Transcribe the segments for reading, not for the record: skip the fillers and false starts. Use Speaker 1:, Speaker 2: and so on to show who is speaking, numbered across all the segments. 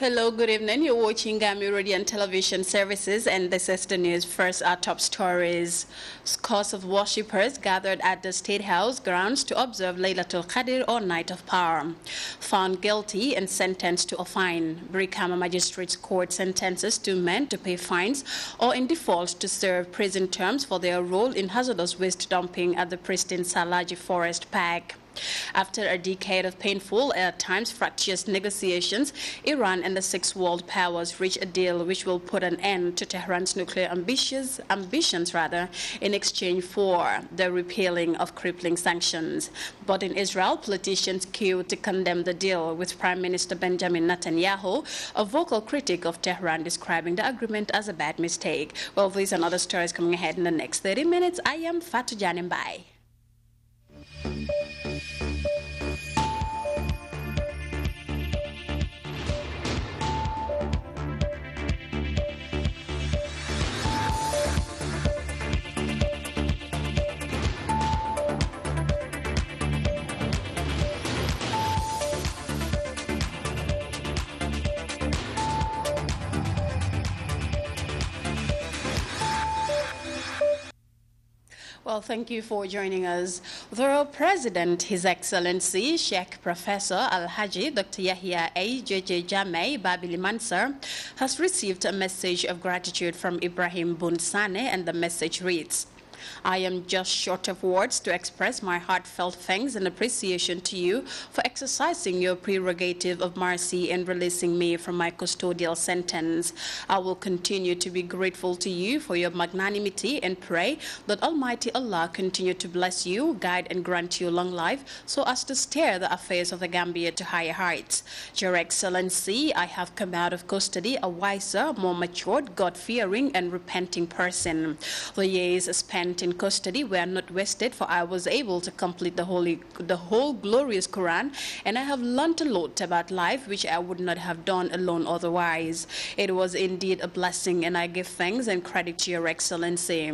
Speaker 1: Hello, good evening. You're watching Gambia Radio and Television Services, and this is the news. First, our top stories. Scores of worshippers gathered at the State House grounds to observe Laylatul Qadr or Night of Power. Found guilty and sentenced to a fine. Brikama Magistrates Court sentences two men to pay fines or in default to serve prison terms for their role in hazardous waste dumping at the pristine Salaji Forest Park. After a decade of painful, at times fractious negotiations, Iran and the six world powers reached a deal which will put an end to Tehran's nuclear ambitions in exchange for the repealing of crippling sanctions. But in Israel, politicians queued to condemn the deal, with Prime Minister Benjamin Netanyahu, a vocal critic of Tehran, describing the agreement as a bad mistake. Well, these and other stories coming ahead in the next 30 minutes. I am Fatou Janembai. Well, thank you for joining us. The Royal President, His Excellency Sheikh Professor Al-Haji Dr. Yahya A.J.J. Jammeh Babili Mansur has received a message of gratitude from Ibrahim Bunsane, and the message reads, I am just short of words to express my heartfelt thanks and appreciation to you for exercising your prerogative of mercy and releasing me from my custodial sentence. I will continue to be grateful to you for your magnanimity and pray that Almighty Allah continue to bless you, guide and grant you long life so as to steer the affairs of the Gambia to higher heights. Your Excellency, I have come out of custody a wiser, more matured, God-fearing and repenting person. The years spent in custody were not wasted, for I was able to complete the whole glorious Quran, and I have learnt a lot about life which I would not have done alone otherwise. It was indeed a blessing, and I give thanks and credit to Your Excellency.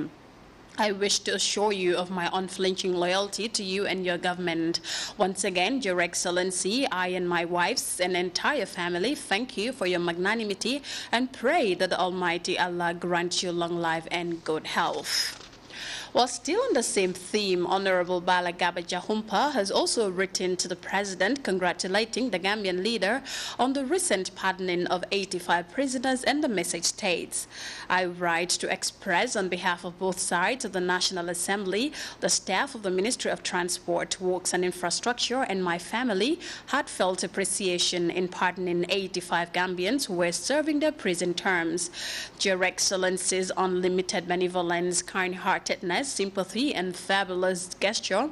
Speaker 1: I wish to assure you of my unflinching loyalty to you and your government. Once again, Your Excellency, I and my wives and entire family thank you for your magnanimity and pray that the Almighty Allah grant you long life and good health. While still on the same theme, Honorable Bala Gaba Jahumpa has also written to the President congratulating the Gambian leader on the recent pardoning of 85 prisoners, and the message states, I write to express on behalf of both sides of the National Assembly, the staff of the Ministry of Transport, Works and Infrastructure, and my family heartfelt appreciation in pardoning 85 Gambians who were serving their prison terms. Your Excellency's unlimited benevolence, kind-heartedness, sympathy and fabulous gesture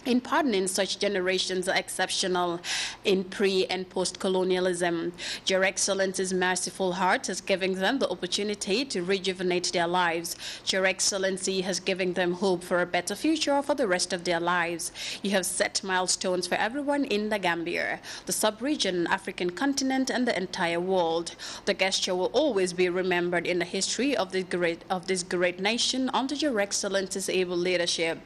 Speaker 1: in pardoning such generations are exceptional in pre- and post-colonialism. Your Excellency's merciful heart has given them the opportunity to rejuvenate their lives. Your Excellency has given them hope for a better future for the rest of their lives. You have set milestones for everyone in the Gambia, the sub-region, African continent, and the entire world. The gesture will always be remembered in the history of this great nation under Your Excellency's able leadership.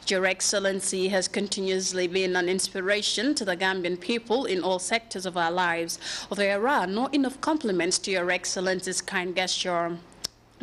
Speaker 1: Your Excellency has continuously been an inspiration to the Gambian people in all sectors of our lives. There are not enough compliments to Your Excellency's kind gesture.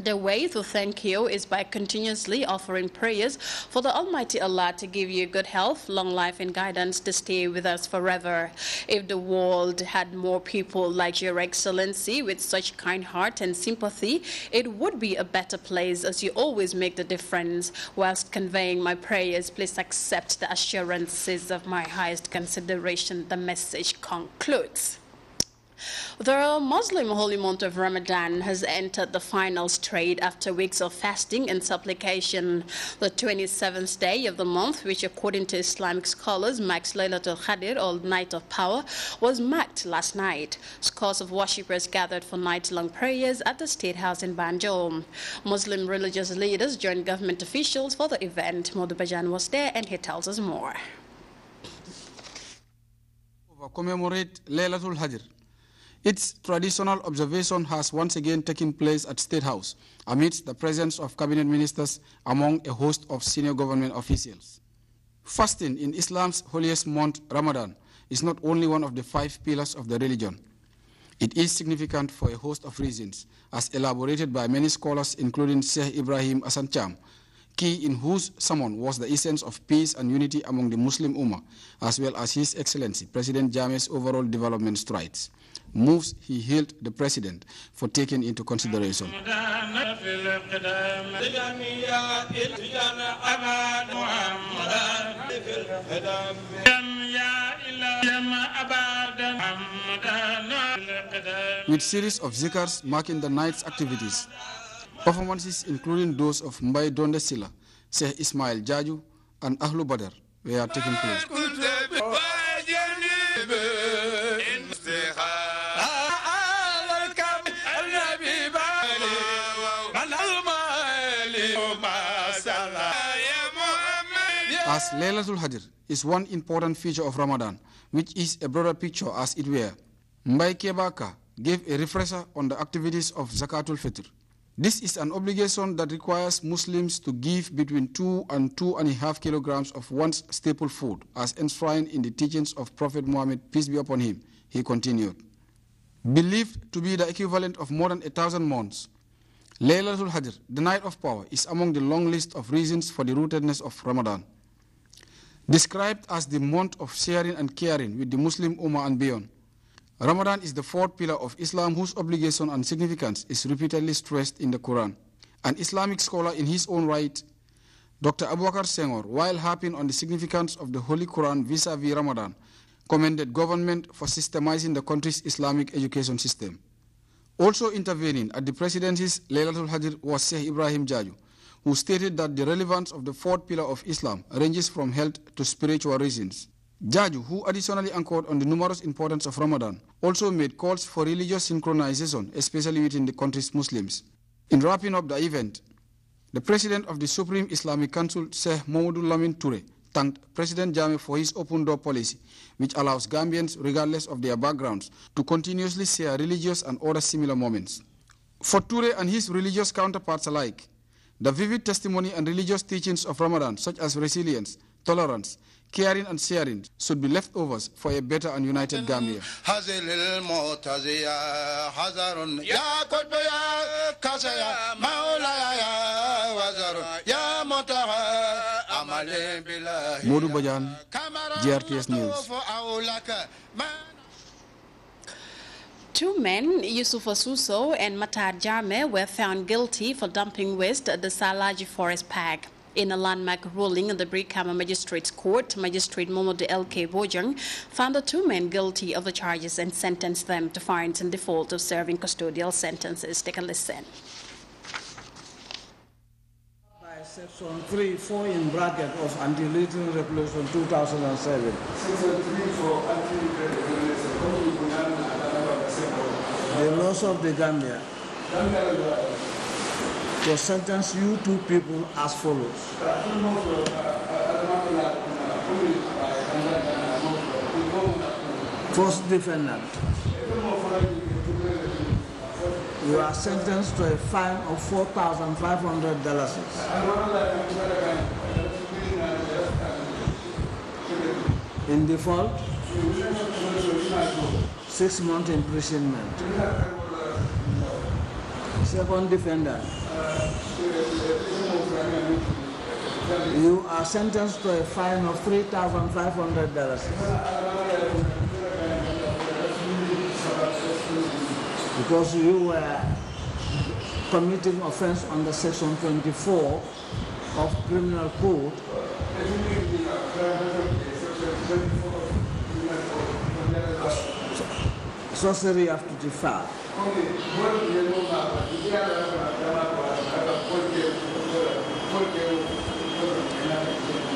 Speaker 1: The way to thank you is by continuously offering prayers for the Almighty Allah to give you good health, long life, and guidance to stay with us forever. If the world had more people like Your Excellency with such kind heart and sympathy, it would be a better place, as you always make the difference. Whilst conveying my prayers, please accept the assurances of my highest consideration. The message concludes. The Muslim holy month of Ramadan has entered the final straight after weeks of fasting and supplication. The 27th day of the month, which according to Islamic scholars marks Laylatul Qadr, or Night of Power, was marked last night. Scores of worshippers gathered for night-long prayers at the State House in Banjul. Muslim religious leaders joined government officials for the event. Modu Bajan was there and he tells us more.
Speaker 2: Commemorate Laylatul Qadr. Its traditional observation has once again taken place at State House amidst the presence of cabinet ministers among a host of senior government officials. Fasting in Islam's holiest month, Ramadan, is not only one of the 5 pillars of the religion. It is significant for a host of reasons, as elaborated by many scholars including Sheikh Ibrahim Hassan Cham, key in whose sermon was the essence of peace and unity among the Muslim Ummah, as well as His Excellency President Jammeh's overall development strides, moves he hailed the President for taking into consideration. With series of zikrs marking the night's activities, performances including those of Mbaye Donde Silla, Sheikh Ismail Jaju, and Ahlu Badr were taking place. As Laylatul Qadr is one important feature of Ramadan, which is a broader picture as it were, Mbaye Kebaka gave a refresher on the activities of Zakatul Fitr. This is an obligation that requires Muslims to give between 2 and 2.5 kilograms of one's staple food, as enshrined in the teachings of Prophet Muhammad, peace be upon him, he continued. Believed to be the equivalent of more than 1,000 months, Laylatul Qadr, the night of power, is among the long list of reasons for the rootedness of Ramadan. Described as the month of sharing and caring with the Muslim Ummah and beyond, Ramadan is the 4th pillar of Islam whose obligation and significance is repeatedly stressed in the Quran. An Islamic scholar in his own right, Dr. Abubakar Senghor, while harping on the significance of the Holy Quran vis-a-vis Ramadan, commended government for systemizing the country's Islamic education system. Also intervening at the presidency's Laylatul Qadr was Sheikh Ibrahim Jaju, who stated that the relevance of the 4th pillar of Islam ranges from health to spiritual reasons. Jaju, who additionally anchored on the numerous importance of Ramadan, also made calls for religious synchronization, especially within the country's Muslims. In wrapping up the event, the President of the Supreme Islamic Council, Sheikh Mamadou Lamin Touré, thanked President Jammeh for his open-door policy, which allows Gambians, regardless of their backgrounds, to continuously share religious and other similar moments. For Touré and his religious counterparts alike, the vivid testimony and religious teachings of Ramadan, such as resilience, tolerance, caring and sharing, should be leftovers for a better and united Gambia. Modu Bajan, GRTS News.
Speaker 1: 2 men, Yusufa Suso and Matar Jammeh, were found guilty for dumping waste at the Salaji Forest Park. In a landmark ruling in the Brikama Magistrates Court, Magistrate Momodu L.K. Bojang found the 2 men guilty of the charges and sentenced them to fines in default of serving custodial sentences. Take a listen.
Speaker 3: By Section 3(4) in bracket of Anti-Littering Regulation 2007. Section 3(4) Anti-Littering Regulation. The laws of the Gambia to sentence you 2 people as follows. First defendant, you are sentenced to a fine of $4,500. In default, 6 months imprisonment. Second defendant, you are sentenced to a fine of $3,500 because you were committing offense under Section 24 of Criminal Code. sorcery after the fact.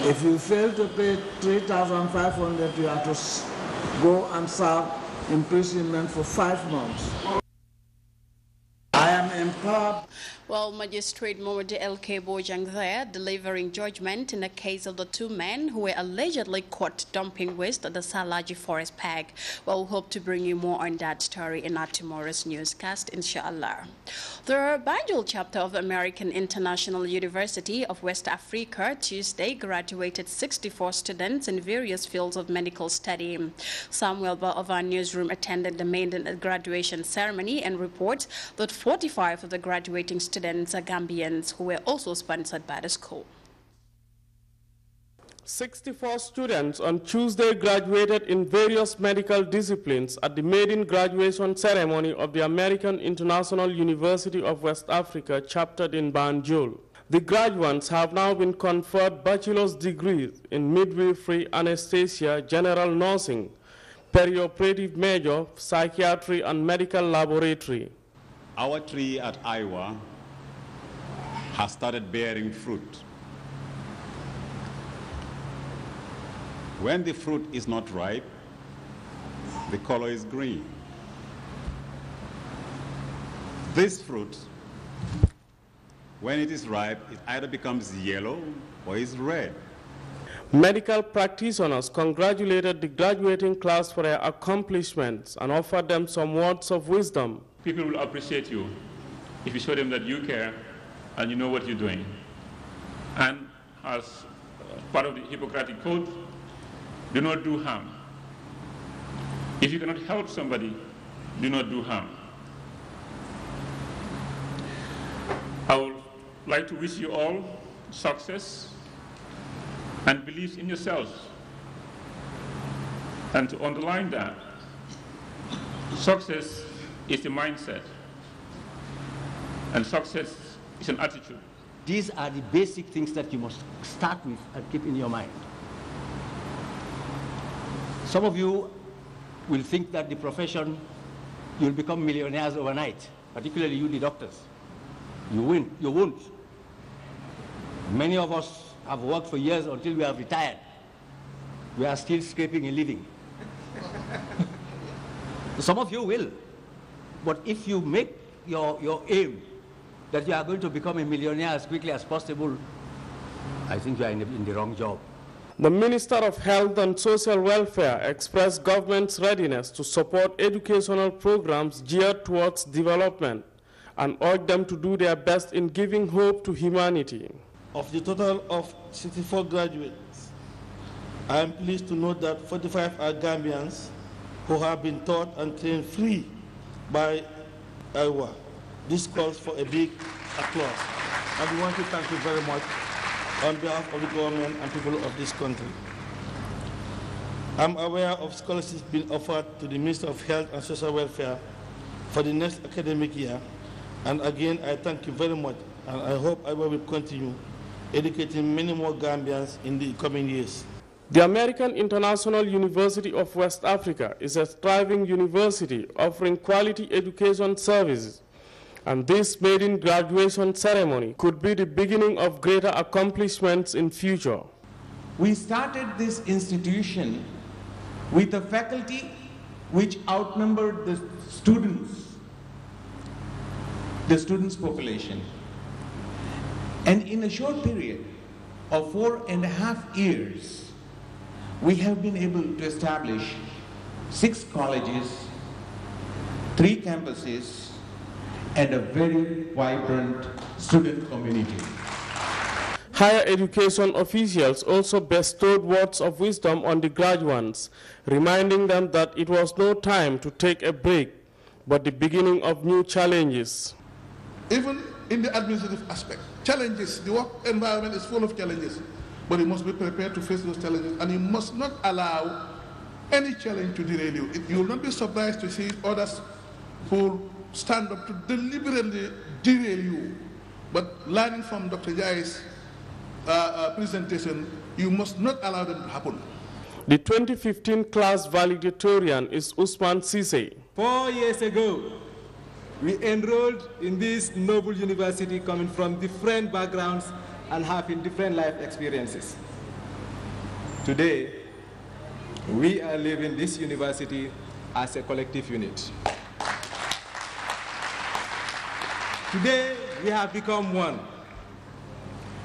Speaker 3: If you fail to pay 3,500, you have to go and serve imprisonment for 5 months. I am empowered.
Speaker 1: Well, Magistrate Mohammed L.K. Bojang there delivering judgment in the case of the 2 men who were allegedly caught dumping waste at the Salaji Forest Park. Well, we hope to bring you more on that story in our tomorrow's newscast, inshallah. The Banjul chapter of American International University of West Africa Tuesday graduated 64 students in various fields of medical study. Samuel Ba of our newsroom attended the main graduation ceremony and reports that 45 of the graduating students are Gambians who were also sponsored by the school.
Speaker 4: 64 students on Tuesday graduated in various medical disciplines at the maiden graduation ceremony of the American International University of West Africa, chaptered in Banjul. The graduates have now been conferred bachelor's degrees in midwifery, anesthesia, general nursing, perioperative major, psychiatry, and medical laboratory.
Speaker 5: Our tree at Iowa has started bearing fruit. When the fruit is not ripe, the color is green. This fruit, when it is ripe, it either becomes yellow or is red.
Speaker 4: Medical practitioners congratulated the graduating class for their accomplishments and offered them some words of wisdom.
Speaker 6: People will appreciate you if you show them that you care and you know what you're doing. And as part of the Hippocratic Code, do not do harm. If you cannot help somebody, do not do harm. I would like to wish you all success and belief in yourselves. And to underline that, success is a mindset, and success is an attitude.
Speaker 7: These are the basic things that you must start with and keep in your mind. Some of you will think that the profession, you'll become millionaires overnight, particularly you, the doctors. You won't. Many of us have worked for years until we have retired. We are still scraping a living. Some of you will. But if you make your aim that you are going to become a millionaire as quickly as possible, I think you are in the wrong job.
Speaker 4: The Minister of Health and Social Welfare expressed government's readiness to support educational programs geared towards development and urged them to do their best in giving hope to humanity.
Speaker 8: Of the total of 64 graduates, I am pleased to note that 45 are Gambians who have been taught and trained free by Iowa. This calls for a big applause. And we want to thank you very much on behalf of the government and people of this country. I'm aware of scholarships being offered to the Minister of Health and Social Welfare for the next academic year. And again, I thank you very much, and I hope Iowa will continue educating many more Gambians in the coming years.
Speaker 4: The American International University of West Africa is a thriving university offering quality education services, and this maiden graduation ceremony could be the beginning of greater accomplishments in future.
Speaker 9: We started this institution with a faculty which outnumbered the students' population. And in a short period of 4.5 years, we have been able to establish 6 colleges, 3 campuses, and a very vibrant student community.
Speaker 4: Higher education officials also bestowed words of wisdom on the graduates, reminding them that it was no time to take a break, but the beginning of new challenges.
Speaker 10: Even in the administrative aspect, challenges, the work environment is full of challenges, but you must be prepared to face those challenges, and you must not allow any challenge to derail you. You will not be surprised to see others who stand up to deliberately derail you. But learning from Dr. Jai's presentation, you must not allow them to happen.
Speaker 4: The 2015 class valedictorian is Usman Sise.
Speaker 11: 4 years ago, we enrolled in this noble university coming from different backgrounds and having different life experiences. Today, we are leaving this university as a collective unit. Today, we have become one.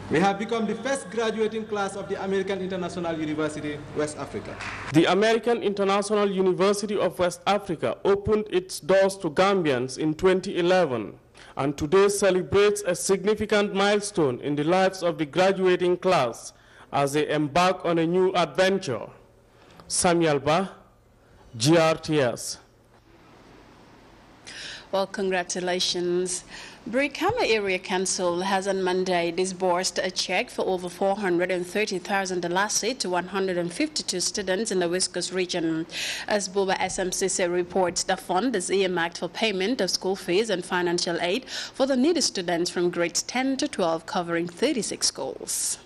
Speaker 11: We have become the first graduating class of the American International University, West Africa.
Speaker 4: The American International University of West Africa opened its doors to Gambians in 2011 and today celebrates a significant milestone in the lives of the graduating class as they embark on a new adventure. Samuel Ba, GRTS.
Speaker 1: Well, congratulations. Brikama Area Council has on Monday disbursed a check for over $430,000 to 152 students in the West Coast region. As Buba SMCC reports, the fund is earmarked for payment of school fees and financial aid for the needy students from grades 10 to 12, covering 36 schools.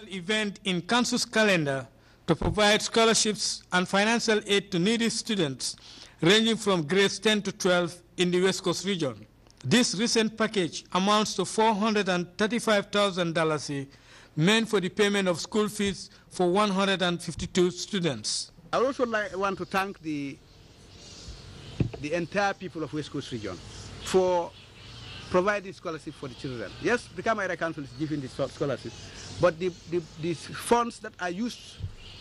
Speaker 12: Event in Council's calendar to provide scholarships and financial aid to needy students ranging from grades 10 to 12 in the West Coast region. This recent package amounts to $435,000 meant for the payment of school fees for 152 students.
Speaker 13: I would also want to thank the entire people of West Coast region for providing scholarship for the children. Yes, the Brikama Council is giving the scholarship, but the funds that are used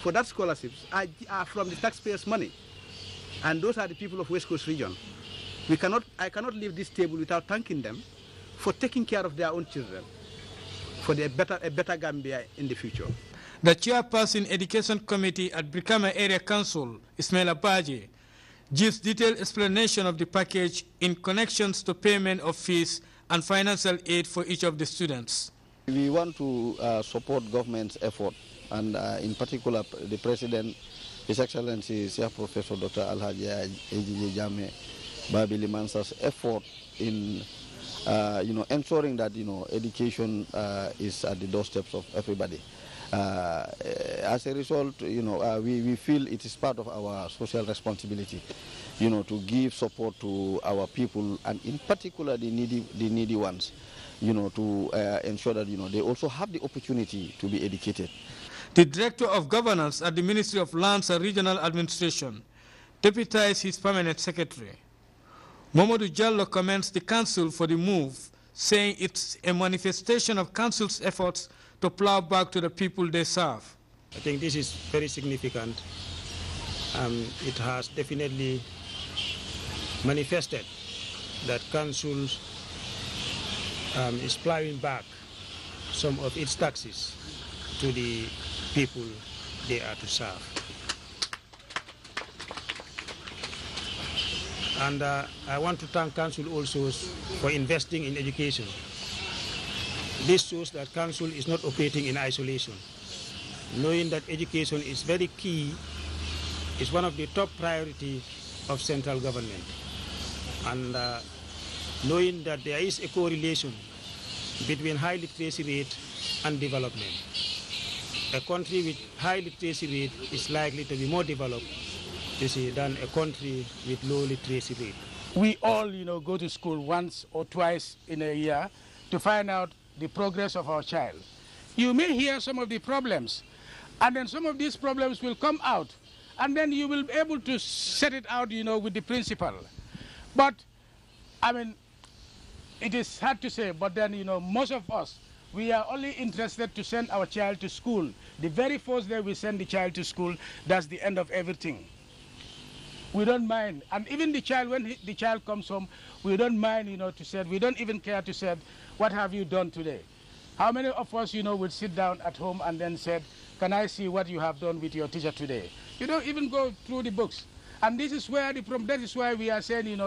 Speaker 13: for that scholarships are from the taxpayers' money, and those are the people of West Coast region. I cannot leave this table without thanking them for taking care of their own children, for a better Gambia in the future.
Speaker 12: The chairperson education committee at Brikama Area Council, Ismail Abaji, gives detailed explanation of the package in connections to payment of fees and financial aid for each of the students.
Speaker 14: We want to support government's effort, and in particular the President, His Excellency Chief Professor Dr. Alhaji A.J.J. Jammeh Babili Mansa's effort in ensuring that education is at the doorsteps of everybody. As a result, we feel it is part of our social responsibility, to give support to our people, and in particular the needy ones, to ensure that they also have the opportunity to be educated.
Speaker 12: The Director of Governance at the Ministry of Lands and Regional Administration deputized his permanent secretary. Mamadou Jallo commends the Council for the move, saying it's a manifestation of Council's efforts to plow back to the people they serve.
Speaker 15: I think this is very significant. It has definitely manifested that Council is plowing back some of its taxes to the people they are to serve. And I want to thank Council also for investing in education. This shows that Council is not operating in isolation, knowing that education is very key, is one of the top priorities of central government. And knowing that there is a correlation between high literacy rate and development. A country with high literacy rate is likely to be more developed than a country with low literacy rate.
Speaker 16: We all, go to school once or twice in a year to find out the progress of our child. You may hear some of the problems, and then some of these problems will come out, and then you will be able to set it out, with the principal. But, it is hard to say, but then, most of us, we are only interested to send our child to school. The very first day we send the child to school, that's the end of everything. We don't mind, and even the child, when the child comes home, we don't mind, to say, we don't even care to say, what have you done today? How many of us, would sit down at home and then said, can I see what you have done with your teacher today? You don't even go through the books. And this is where that is why we are saying,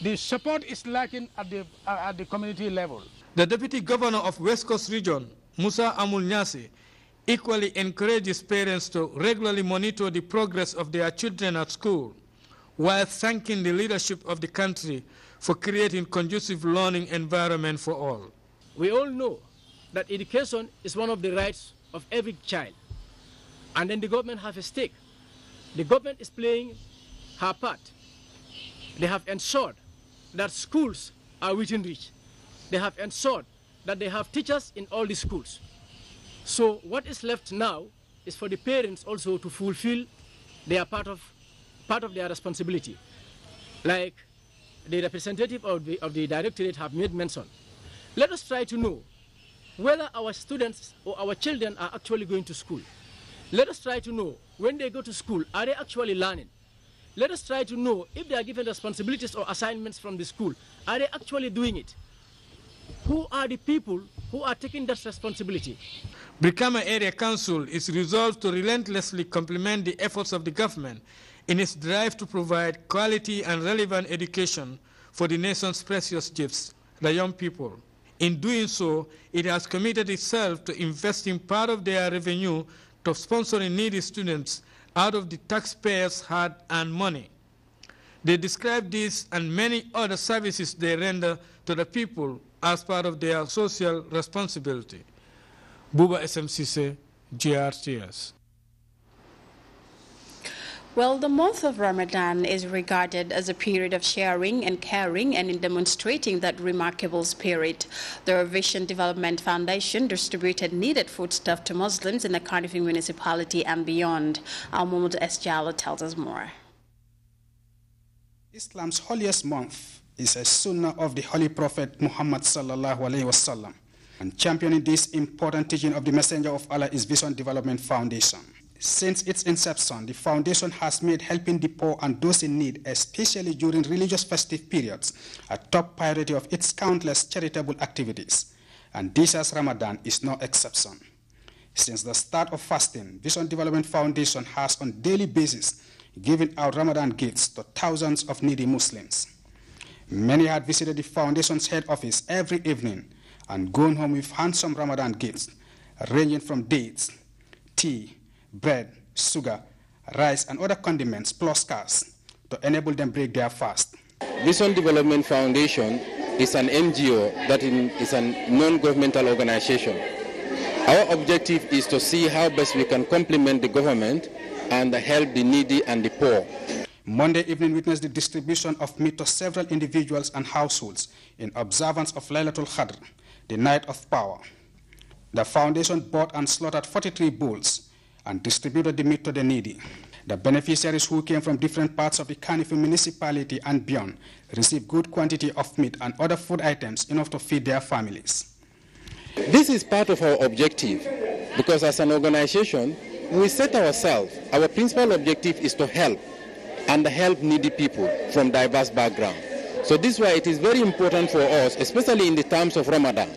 Speaker 16: the support is lacking at the community level.
Speaker 12: The Deputy Governor of West Coast Region, Musa Amul Nyasi, equally encourages parents to regularly monitor the progress of their children at school, while thanking the leadership of the country for creating conducive learning environment for all.
Speaker 17: We all know that education is one of the rights of every child, and then the government has a stake. The government is playing her part They have ensured that schools are within reach. They have ensured that they have teachers in all the schools. So what is left now is for the parents also to fulfill their part of their responsibility. Like the representative of the directorate have made mention. Let us try to know whether our students or our children are actually going to school. Let us try to know when they go to school, are they actually learning? Let us try to know if they are given responsibilities or assignments from the school, are they actually doing it? Who are the people who are taking that responsibility?
Speaker 12: Brikama Area Council is resolved to relentlessly complement the efforts of the government in its drive to provide quality and relevant education for the nation's precious gifts, the young people. In doing so, it has committed itself to investing part of their revenue to sponsoring needy students out of the taxpayers' hard-earned money. They describe this and many other services they render to the people as part of their social responsibility. Buba SMCC, GRTS.
Speaker 1: Well, the month of Ramadan is regarded as a period of sharing and caring, and in demonstrating that remarkable spirit, the Vision Development Foundation distributed needed foodstuff to Muslims in the Cardiff municipality and beyond. Al-Mahmoud S. Jallo tells us more.
Speaker 18: Islam's holiest month is a sunnah of the Holy Prophet Muhammad sallallahu alaihi wasallam, and championing this important teaching of the Messenger of Allah is Vision Development Foundation. Since its inception, the foundation has made helping the poor and those in need, especially during religious festive periods, a top priority of its countless charitable activities. And this year's Ramadan is no exception. Since the start of fasting, Vision Development Foundation has on a daily basis given out Ramadan gifts to thousands of needy Muslims. Many had visited the foundation's head office every evening and gone home with handsome Ramadan gifts, ranging from dates, tea, bread, sugar, rice, and other condiments, plus cash, to enable them break their fast.
Speaker 19: Vision Development Foundation is an NGO that is a non-governmental organization. Our objective is to see how best we can complement the government and help the needy and the poor.
Speaker 18: Monday evening witnessed the distribution of meat to several individuals and households in observance of Laylatul Qadr, the night of power. The foundation bought and slaughtered 43 bulls and distributed the meat to the needy. The beneficiaries, who came from different parts of the Cardiff municipality and beyond, received good quantity of meat and other food items enough to feed their families.
Speaker 19: This is part of our objective, because as an organization, we set ourselves, our principal objective is to help and help needy people from diverse backgrounds. So this is why it is very important for us, especially in the times of Ramadan,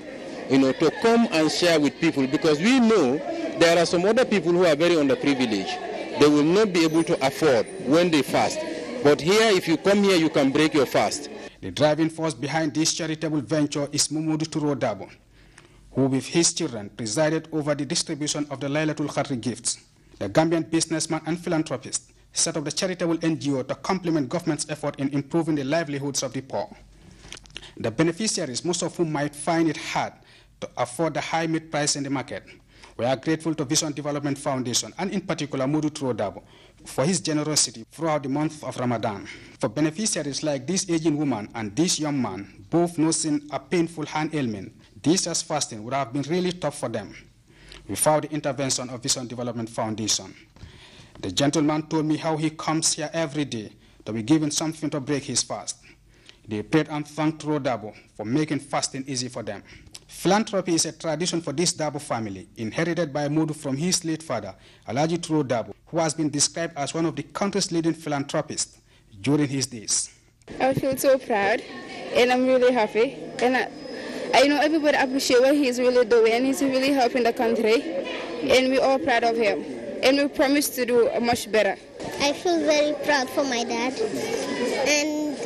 Speaker 19: to come and share with people, because we know there are some other people who are very underprivileged. They will not be able to afford when they fast. But here, if you come here, you can break your fast.
Speaker 18: The driving force behind this charitable venture is Mumudu Turo Dabo, who with his children presided over the distribution of the Laylatul Qadr gifts. The Gambian businessman and philanthropist set up the charitable NGO to complement government's effort in improving the livelihoods of the poor. The beneficiaries, most of whom might find it hard to afford the high meat price in the market, we are grateful to Vision Development Foundation, and in particular Mudu Trodabo, for his generosity throughout the month of Ramadan. For beneficiaries like this aging woman and this young man, both nursing a painful hand ailment, this year's fasting would have been really tough for them without the intervention of Vision Development Foundation. The gentleman told me how he comes here every day to be given something to break his fast. They prayed and thanked Trodabo for making fasting easy for them. Philanthropy is a tradition for this Dabo family, inherited by Mudu from his late father, Alhaji Turo Dabo, who has been described as one of the country's leading philanthropists during his days.
Speaker 20: I feel so proud, and I'm really happy. And I know everybody appreciates what he's really doing. He's really helping the country, and we're all proud of him. And we promise to do much better.
Speaker 21: I feel very proud for my dad, and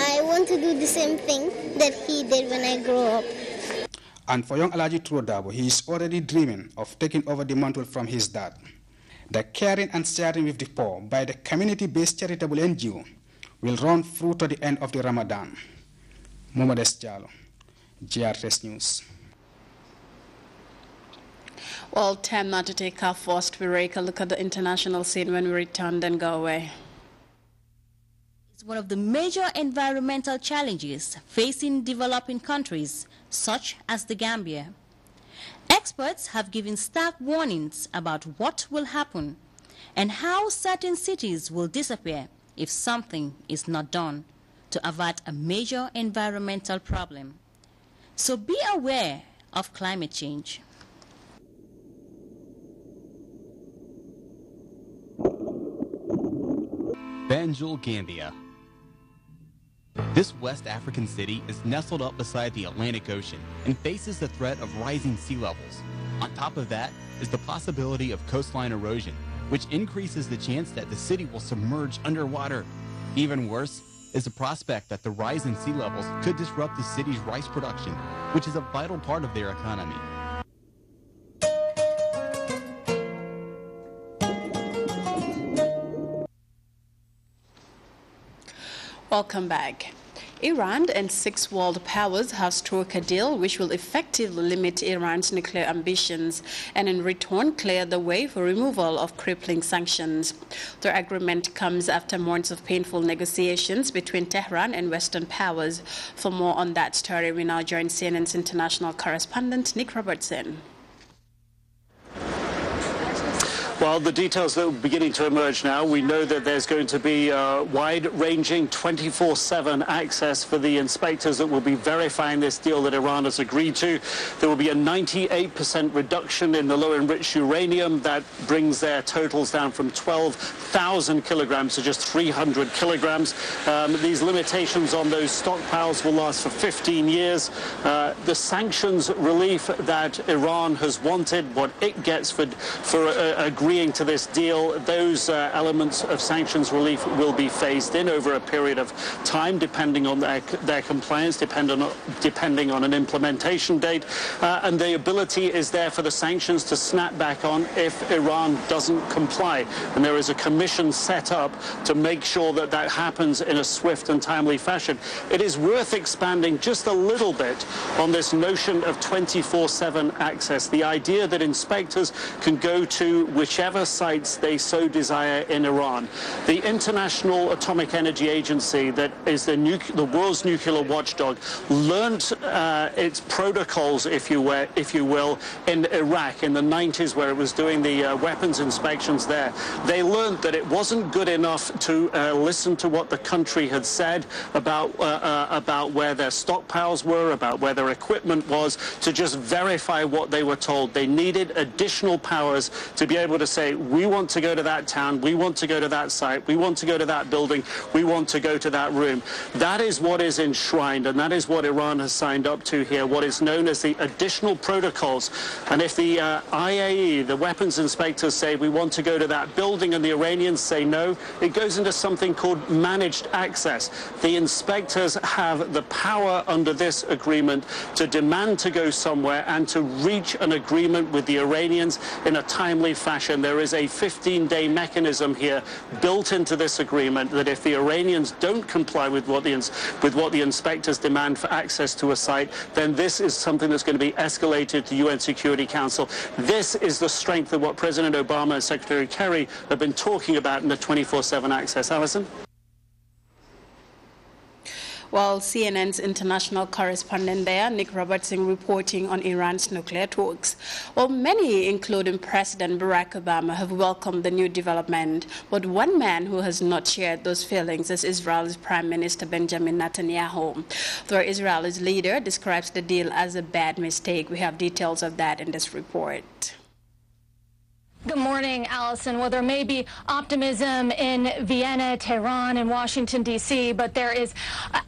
Speaker 21: I want to do the same thing that he did when I grow up.
Speaker 18: And for young Alhaji Trodabo, he is already dreaming of taking over the mantle from his dad. The caring and sharing with the poor by the community-based charitable NGO will run through to the end of the Ramadan. Mohamed S. Jallo, GRTS News.
Speaker 1: Well, time now to take our first break. A look at the international scene. When we return, then go away.
Speaker 2: It's one of the major environmental challenges facing developing countries, such as the Gambia. Experts have given stark warnings about what will happen and how certain cities will disappear if something is not done to avert a major environmental problem. So be aware of climate change.
Speaker 22: Banjul, Gambia. This West African city is nestled up beside the Atlantic Ocean and faces the threat of rising sea levels. On top of that is the possibility of coastline erosion, which increases the chance that the city will submerge underwater. Even worse is the prospect that the rise in sea levels could disrupt the city's rice production, which is a vital part of their economy.
Speaker 1: Welcome back. Iran and 6 world powers have struck a deal which will effectively limit Iran's nuclear ambitions and in return clear the way for removal of crippling sanctions. The agreement comes after months of painful negotiations between Tehran and Western powers. For more on that story, we now join CNN's international correspondent Nick Robertson.
Speaker 23: Well, the details are beginning to emerge now. We know that there's going to be wide-ranging 24/7 access for the inspectors that will be verifying this deal that Iran has agreed to. There will be a 98% reduction in the low-enriched uranium. That brings their totals down from 12,000 kilograms to just 300 kilograms. These limitations on those stockpiles will last for 15 years. The sanctions relief that Iran has wanted, what it gets for agreeing to this deal, those elements of sanctions relief will be phased in over a period of time, depending on their compliance, depending on an implementation date. And the ability is there for the sanctions to snap back on if Iran doesn't comply. And there is a commission set up to make sure that that happens in a swift and timely fashion. It is worth expanding just a little bit on this notion of 24/7 access, the idea that inspectors can go to whichever sites they so desire in Iran. The International Atomic Energy Agency, that is the world's nuclear watchdog, learned its protocols, if you will, in Iraq in the 90s, where it was doing the weapons inspections there. They learned that it wasn't good enough to listen to what the country had said about where their stockpiles were, about where their equipment was, to just verify what they were told. They needed additional powers to be able to say, we want to go to that town, we want to go to that site, we want to go to that building, we want to go to that room. That is what is enshrined, and that is what Iran has signed up to here, what is known as the additional protocols. And if the IAE, the weapons inspectors, say we want to go to that building and the Iranians say no, it goes into something called managed access. The inspectors have the power under this agreement to demand to go somewhere and to reach an agreement with the Iranians in a timely fashion. There is a 15-day mechanism here built into this agreement that if the Iranians don't comply with what the inspectors demand for access to a site, then this is something that's going to be escalated to UN Security Council. This is the strength of what President Obama and Secretary Kerry have been talking about in the 24/7 access. Alison?
Speaker 1: Well, CNN's international correspondent there, Nick Robertson, reporting on Iran's nuclear talks. Well, many, including President Barack Obama, have welcomed the new development. But one man who has not shared those feelings is Israel's Prime Minister Benjamin Netanyahu. The Israel's leader describes the deal as a bad mistake. We have details of that in this report.
Speaker 24: Good morning, Allison. Well, there may be optimism in Vienna, Tehran, and Washington, D.C., but there is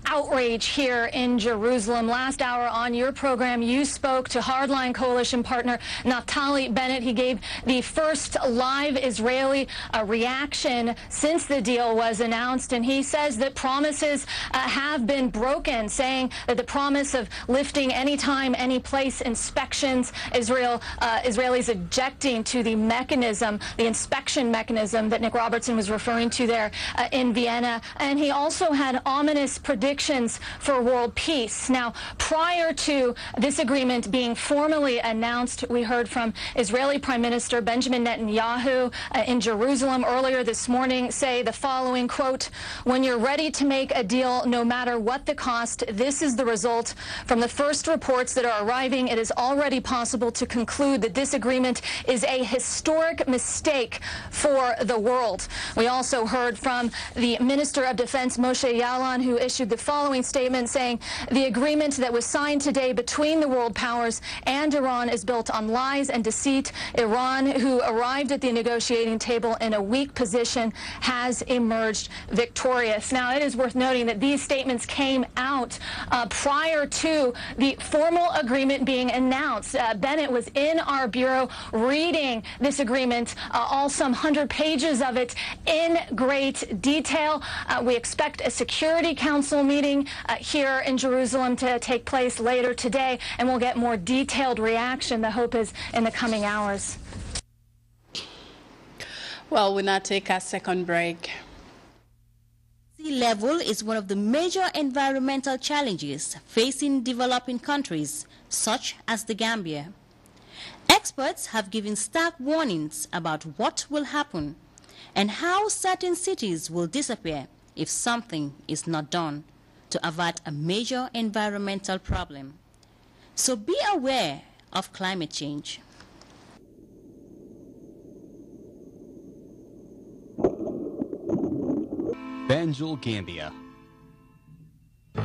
Speaker 24: outrage here in Jerusalem. Last hour on your program, you spoke to hardline coalition partner Naftali Bennett. He gave the first live Israeli reaction since the deal was announced, and he says that promises have been broken, saying that the promise of lifting anytime, any place inspections, Israelis objecting to the mechanism mechanism, the inspection mechanism that Nick Robertson was referring to there in Vienna. And he also had ominous predictions for world peace. Now, prior to this agreement being formally announced, we heard from Israeli Prime Minister Benjamin Netanyahu in Jerusalem earlier this morning say the following, quote, "When you're ready to make a deal, no matter what the cost, this is the result. From the first reports that are arriving, it is already possible to conclude that this agreement is a historic mistake for the world." We also heard from the Minister of Defense, Moshe Yaalon, who issued the following statement saying the agreement that was signed today between the world powers and Iran is built on lies and deceit. Iran, who arrived at the negotiating table in a weak position, has emerged victorious. Now, it is worth noting that these statements came out prior to the formal agreement being announced. Bennett was in our bureau reading this agreement, all some 100 pages of it in great detail. We expect a Security Council meeting here in Jerusalem to take place later today, and we'll get more detailed reaction. The hope is in the coming hours.
Speaker 1: Well, we'll now take our second break.
Speaker 2: Sea level is one of the major environmental challenges facing developing countries, such as the Gambia. Experts have given stark warnings about what will happen and how certain cities will disappear if something is not done to avert a major environmental problem. So be aware of climate change.
Speaker 22: Banjul, Gambia.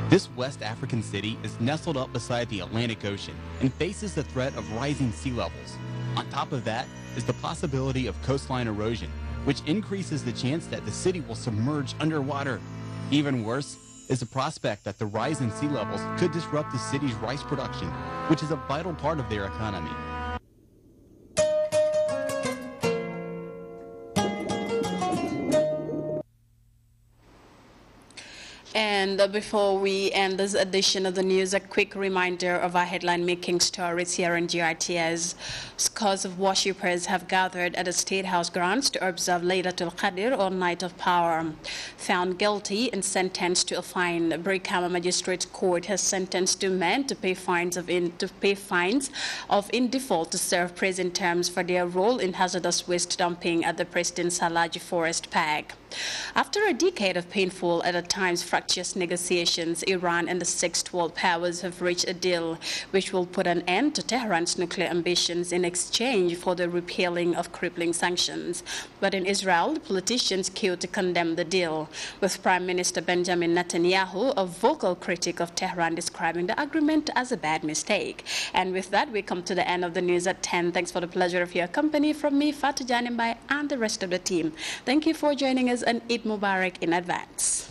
Speaker 22: This West African city is nestled up beside the Atlantic Ocean and faces the threat of rising sea levels. On top of that is the possibility of coastline erosion, which increases the chance that the city will submerge underwater. Even worse is the prospect that the rise in sea levels could disrupt the city's rice production, which is a vital part of their economy.
Speaker 1: And before we end this edition of the news, a quick reminder of our headline-making stories here on GRTS. Scores of worshippers have gathered at the State House grounds to observe Laylatul Qadr, or Night of Power. Found guilty and sentenced to a fine, Brikama Magistrates Court has sentenced two men to pay fines of in default to serve prison terms for their role in hazardous waste dumping at the Preston Salaji Forest Park. After a decade of painful, and at times fractious negotiations, Iran and the Sixth World Powers have reached a deal which will put an end to Tehran's nuclear ambitions in exchange for the repealing of crippling sanctions. But in Israel, politicians queued to condemn the deal, with Prime Minister Benjamin Netanyahu, a vocal critic of Tehran, describing the agreement as a bad mistake. And with that, we come to the end of the news at 10. Thanks for the pleasure of your company from me, Fatou Janimbai, and the rest of the team. Thank you for joining us, and Eid Mubarak in advance.